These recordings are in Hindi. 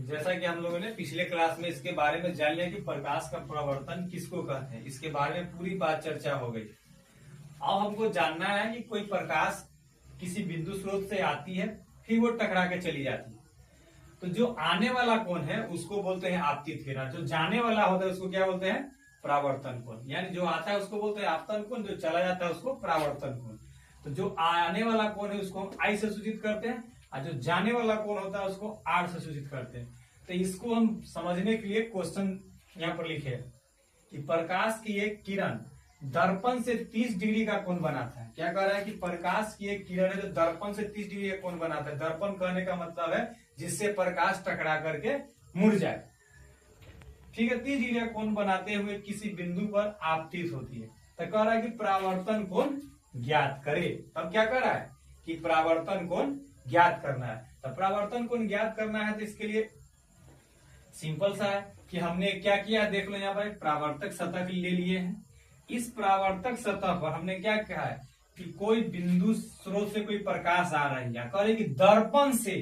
जैसा कि हम लोगों ने पिछले क्लास में इसके बारे में जान लिया कि प्रकाश का परावर्तन किसको कहते हैं, इसके बारे में पूरी बात चर्चा हो गई। अब हमको जानना है कि कोई प्रकाश किसी बिंदु स्रोत से आती है, फिर वो टकरा के चली जाती है, तो जो आने वाला कोण है उसको बोलते हैं आपतित किरण, जो जाने वाला होता है उसको क्या बोलते हैं, परावर्तन कोण। यानी जो आता है उसको बोलते हैं आपतन कोण, जो चला जाता है उसको परावर्तन कोण। तो जो आने वाला कोण है उसको हम आई से सूचित करते हैं, और जो जाने वाला कोण होता है उसको आर से सूचित करते हैं। तो इसको हम समझने के लिए क्वेश्चन यहाँ पर लिखे कि प्रकाश की एक किरण दर्पण से 30 डिग्री का कोण बनाता है। क्या कह रहा है कि प्रकाश की एक किरण है जो दर्पण से 30 डिग्री का कोण बनाता है। दर्पण कहने का मतलब है जिससे प्रकाश टकरा करके मुड़ जाए, ठीक है। 30 डिग्री का कोण बनाते हुए किसी बिंदु पर आपतित होती है। तो कह रहा है कि परावर्तन कोण ज्ञात करे। तब क्या कर रहा है कि परावर्तन कोण ज्ञात करना है। तो परावर्तन कोण ज्ञात करना है तो इसके लिए सिंपल सा है कि हमने क्या किया, देख लो यहाँ पर एक परावर्तक सतह ले लिए हैं। इस परावर्तक सतह पर हमने क्या कहा है कि कोई बिंदु स्रोत से कोई प्रकाश आ रही है, कह रहे कि दर्पण से,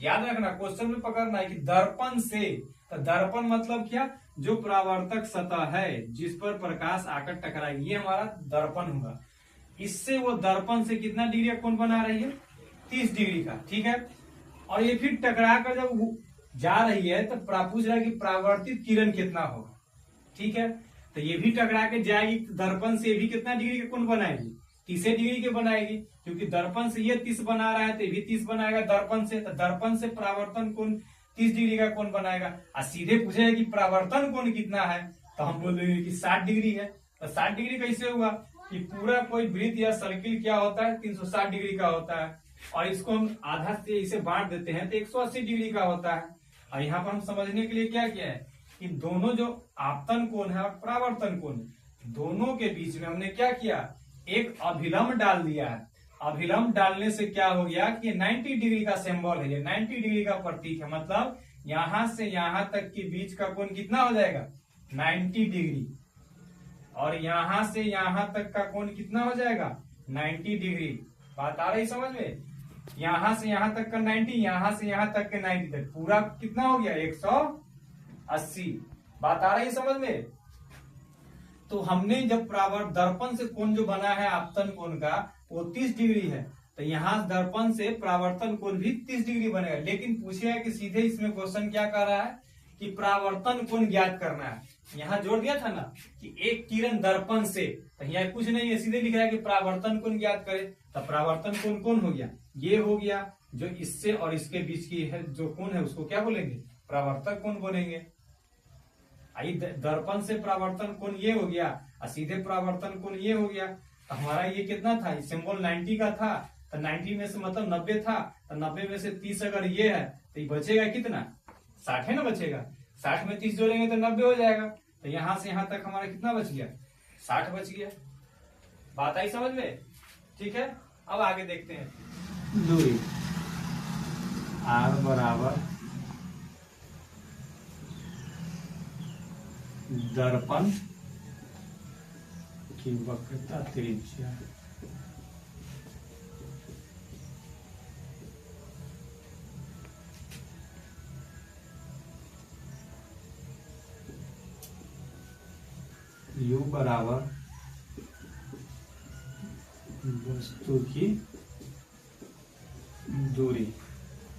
याद रखना क्वेश्चन में पकड़ना है कि दर्पण से। तो दर्पण मतलब क्या, जो परावर्तक सतह है जिस पर प्रकाश आकर टकराएगी, ये हमारा दर्पण होगा। इससे वो दर्पण से कितना डिग्री का कोण बना रही है, 30 डिग्री का, ठीक है। और ये फिर टकरा कर जब जा रही है तो पूछ रहा है कि परावर्तित किरण कितना होगा, ठीक है। तो ये भी टकरा के जाएगी, दर्पण से भी कितना डिग्री का कोण बनाएगी, 30 डिग्री के बनाएगी, क्योंकि दर्पण से ये 30 बना रहा है तो ये भी 30 बनाएगा दर्पण से। तो दर्पण से परावर्तन कोण 30 डिग्री का कोण बनाएगा। और सीधे पूछेगा कि परावर्तन कोण कितना है, तो हम बोल देंगे कि 60 डिग्री है। तो 60 डिग्री कैसे हुआ कि पूरा कोई वृत्त या सर्किल क्या होता है, 360 डिग्री का होता है, और इसको हम आधा से इसे बांट देते हैं तो 180 डिग्री का होता है। और यहाँ पर हम समझने के लिए क्या किया है कि दोनों जो आपतन कोण है और परावर्तन कोण, दोनों के बीच में हमने क्या किया, एक अभिलंब डाल दिया है। अभिलंब डालने से क्या हो गया कि 90 डिग्री का सिंबल है, ये 90 डिग्री का प्रतीक है। मतलब यहां से यहां तक के बीच का कोण कितना हो जाएगा, 90 डिग्री, और यहां से यहां तक का कोण कितना हो जाएगा, 90 डिग्री। बात आ रही समझ में, यहां से यहां तक का 90, यहां से यहां तक के 90 तक, पूरा कितना हो गया 180। बात आ रही है समझ में। तो हमने जब दर्पण से कोण जो बना है आपतन कोण का वो 30 डिग्री है, तो यहाँ दर्पण से परावर्तन कोण भी 30 डिग्री बनेगा। लेकिन पूछेगा कि सीधे इसमें क्वेश्चन क्या कर रहा है कि परावर्तन कोण ज्ञात करना है। यहाँ जोड़ दिया था ना कि एक किरण दर्पण से, तो यहाँ कुछ नहीं है, सीधे लिख रहा है कि परावर्तन कोण ज्ञात करे। तो परावर्तन कोण कौन हो गया, ये हो गया जो इससे और इसके बीच की है जो कोण है उसको क्या बोलेंगे, परावर्तक कोण बोलेंगे। आई दर्पण से परावर्तन कोण ये हो गया और सीधे परावर्तन कोण ये हो गया। तो हमारा ये कितना था, सिंबल 90 का था, तो 90 में से मतलब 90 था, तो 90 में से 30 अगर ये है तो ये बचेगा कितना, 60 है ना बचेगा। 60 में 30 जोड़ेंगे तो 90 हो जाएगा। तो यहां से यहां तक हमारा कितना बच गया, 60 बच गया। बात आई समझ में, ठीक है। अब आगे देखते हैं दूरी r बराबर दर्पण की वक्रता त्रिज्या, u बराबर वस्तु की दूरी,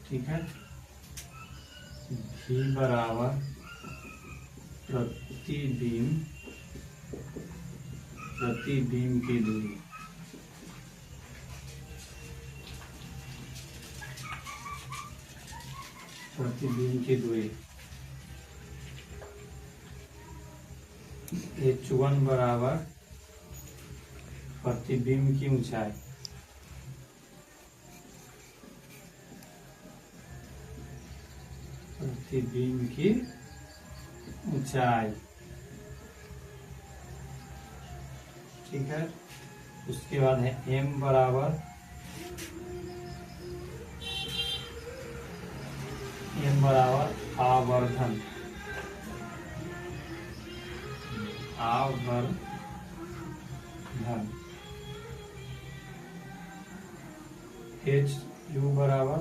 ठीक है। v बराबर प्रतिबिंब की दूरी, प्रतिबिंब की दूरी। h1 बराबर प्रतिबिंब की ऊंचाई, प्रतिबिंब की ऊंचाई, ठीक है। उसके बाद है m बराबर आवर्धन, आवर्धन। h u बराबर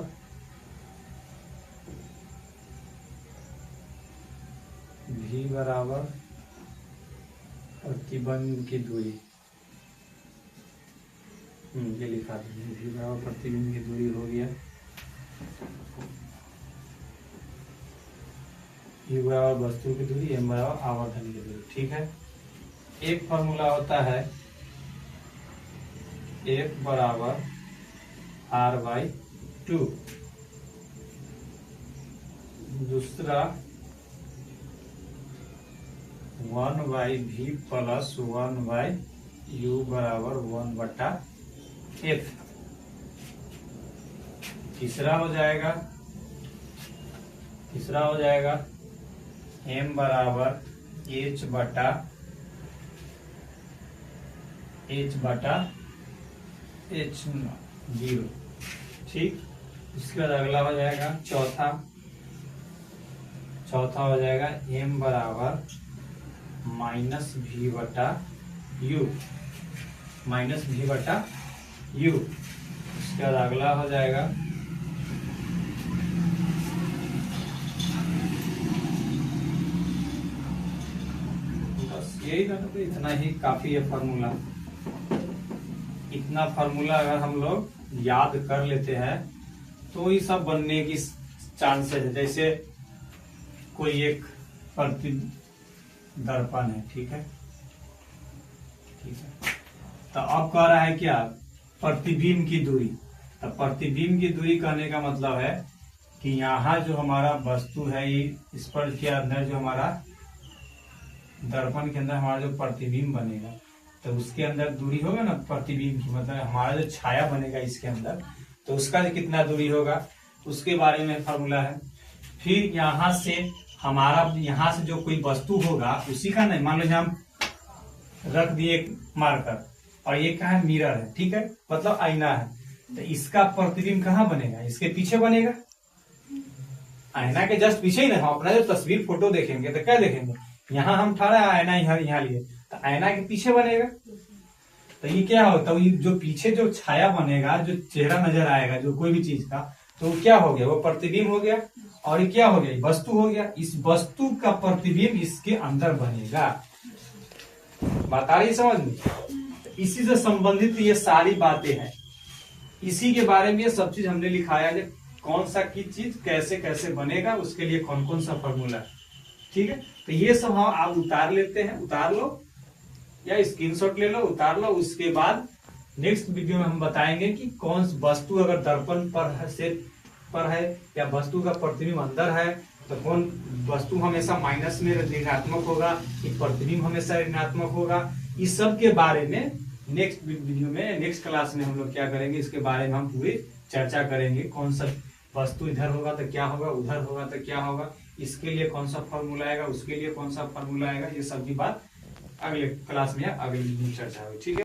v बराबर प्रतिबिंब की दूरी, ये लिखा दीजिए, v बराबर प्रतिबिंब की दूरी हो गया, u बराबर वस्तु की दूरी, m बराबर आवर्धन की दूरी। ठीक है, एक फॉर्मूला होता है F बराबर r/2, दूसरा 1/v प्लस 1/u बराबर 1/f। तीसरा हो जाएगा m बराबर h/h0। ठीक, इसके बाद अगला हो जाएगा चौथा हो जाएगा m बराबर -v/u, इसके बाद अगला हो जाएगा बस यही ना, तो इतना ही काफी है फार्मूला। इतना फार्मूला अगर हम लोग याद कर लेते हैं तो ये सब बनने की चांसेस है। जैसे कोई एक दर्पण है, ठीक है, तो अब कह रहा है क्या, प्रतिबिंब की दूरी। तो प्रतिबिंब की दूरी कहने का मतलब है कि यहाँ जो हमारा वस्तु है, इस पर के अंदर जो हमारा दर्पण के अंदर हमारा जो प्रतिबिंब बनेगा, तो उसके अंदर दूरी होगा ना प्रतिबिंब की, मतलब हमारा जो छाया बनेगा इसके अंदर, तो उसका कितना दूरी होगा उसके बारे में फॉर्मूला है। फिर यहाँ से हमारा, यहाँ से जो कोई वस्तु होगा उसी का नहीं, मान लो हम रख दिए मार्कर और ये क्या है, मिरर है, ठीक है, मतलब आईना है, तो इसका प्रतिबिंब कहाँ बनेगा, इसके पीछे बनेगा, आईना के जस्ट पीछे ही ना। हम अपना जो तस्वीर फोटो देखेंगे तो क्या देखेंगे, यहाँ हम ठहरा आईना यहाँ लिए, तो आईना के पीछे बनेगा। तो ये क्या होता है, जो पीछे जो छाया बनेगा, जो चेहरा नजर आएगा जो कोई भी चीज का, तो वो क्या हो गया, वो प्रतिबिंब हो गया। और ये क्या हो गया, वस्तु हो गया। इस वस्तु का प्रतिबिंब इसके अंदर बनेगा। बात आ रही समझ में? इसी से संबंधित ये सारी बातें हैं, इसी के बारे में ये सब चीज हमने लिखाया है, कौन सा की चीज कैसे कैसे बनेगा, उसके लिए कौन कौन सा फॉर्मूला है। ठीक है, तो ये सब हम आप उतार लेते हैं, उतार लो या स्क्रीनशॉट ले लो, उतार लो। उसके बाद नेक्स्ट वीडियो में हम बताएंगे कि कौन वस्तु अगर दर्पण पर है या वस्तु का प्रतिबिंब अंदर है, तो कौन वस्तु हमेशा माइनस में ऋणात्मक होगा, प्रतिबिंब हमेशा ऋणात्मक होगा। इस सब के बारे में नेक्स्ट वीडियो में, नेक्स्ट क्लास में हम लोग क्या करेंगे, इसके बारे में हम पूरी चर्चा करेंगे। कौन सा वस्तु इधर होगा तो क्या होगा, उधर होगा तो क्या होगा, इसके लिए कौन सा फॉर्मूला आएगा, उसके लिए कौन सा फॉर्मूला आएगा, ये सब की बात अगले क्लास में अगले चर्चा होगी। ठीक है।